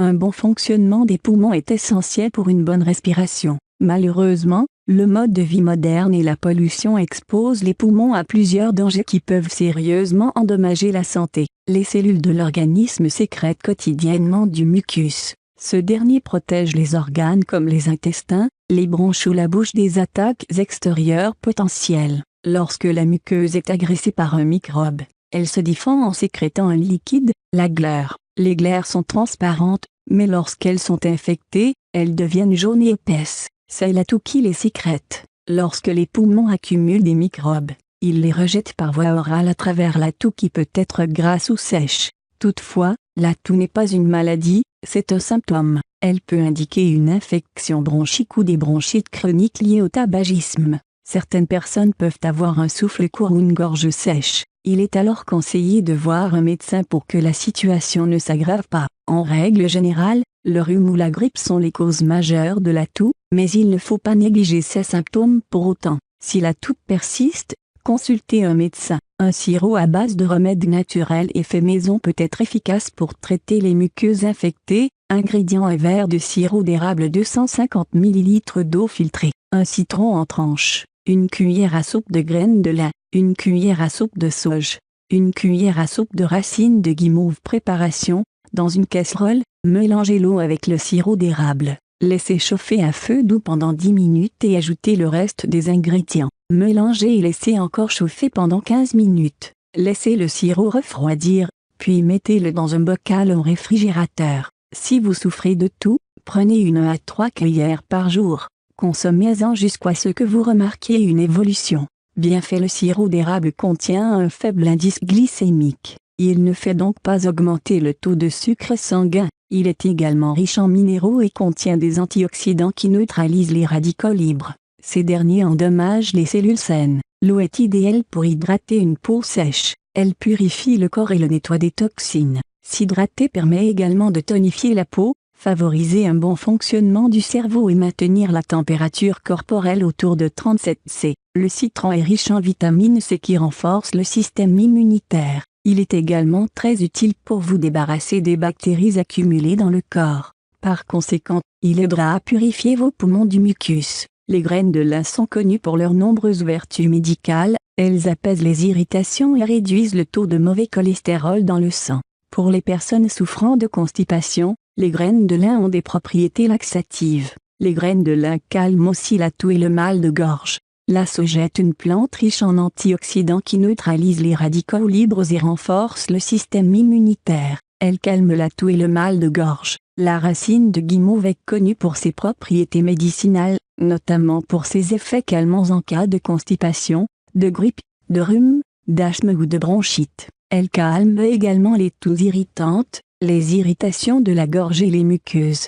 Un bon fonctionnement des poumons est essentiel pour une bonne respiration. Malheureusement, le mode de vie moderne et la pollution exposent les poumons à plusieurs dangers qui peuvent sérieusement endommager la santé. Les cellules de l'organisme sécrètent quotidiennement du mucus. Ce dernier protège les organes comme les intestins, les bronches ou la bouche des attaques extérieures potentielles. Lorsque la muqueuse est agressée par un microbe, elle se défend en sécrétant un liquide, la glaire. Les glaires sont transparentes, mais lorsqu'elles sont infectées, elles deviennent jaunes et épaisses. C'est la toux qui les sécrète. Lorsque les poumons accumulent des microbes, ils les rejettent par voie orale à travers la toux qui peut être grasse ou sèche. Toutefois, la toux n'est pas une maladie, c'est un symptôme. Elle peut indiquer une infection bronchique ou des bronchites chroniques liées au tabagisme. Certaines personnes peuvent avoir un souffle court ou une gorge sèche. Il est alors conseillé de voir un médecin pour que la situation ne s'aggrave pas. En règle générale, le rhume ou la grippe sont les causes majeures de la toux, mais il ne faut pas négliger ces symptômes pour autant. Si la toux persiste, consultez un médecin. Un sirop à base de remèdes naturels et fait maison peut être efficace pour traiter les muqueuses infectées. Ingrédients: un verre de sirop d'érable, 250 ml d'eau filtrée, un citron en tranches, une cuillère à soupe de graines de lin, une cuillère à soupe de sauge, une cuillère à soupe de racines de guimauve. Préparation: dans une casserole, mélangez l'eau avec le sirop d'érable. Laissez chauffer à feu doux pendant 10 minutes et ajoutez le reste des ingrédients. Mélangez et laissez encore chauffer pendant 15 minutes. Laissez le sirop refroidir, puis mettez-le dans un bocal au réfrigérateur. Si vous souffrez de toux, prenez 1 à 3 cuillères par jour. Consommez-en jusqu'à ce que vous remarquiez une évolution. Bien fait: le sirop d'érable contient un faible indice glycémique. Il ne fait donc pas augmenter le taux de sucre sanguin. Il est également riche en minéraux et contient des antioxydants qui neutralisent les radicaux libres. Ces derniers endommagent les cellules saines. L'eau est idéale pour hydrater une peau sèche. Elle purifie le corps et le nettoie des toxines. S'hydrater permet également de tonifier la peau, favoriser un bon fonctionnement du cerveau et maintenir la température corporelle autour de 37°C. Le citron est riche en vitamine C qui renforce le système immunitaire. Il est également très utile pour vous débarrasser des bactéries accumulées dans le corps. Par conséquent, il aidera à purifier vos poumons du mucus. Les graines de lin sont connues pour leurs nombreuses vertus médicales. Elles apaisent les irritations et réduisent le taux de mauvais cholestérol dans le sang. Pour les personnes souffrant de constipation, les graines de lin ont des propriétés laxatives. Les graines de lin calment aussi la toux et le mal de gorge. La sauge est une plante riche en antioxydants qui neutralisent les radicaux libres et renforcent le système immunitaire. Elle calme la toux et le mal de gorge. La racine de guimauve est connue pour ses propriétés médicinales, notamment pour ses effets calmants en cas de constipation, de grippe, de rhume, d'asthme ou de bronchite. Elle calme également les toux irritantes, les irritations de la gorge et les muqueuses.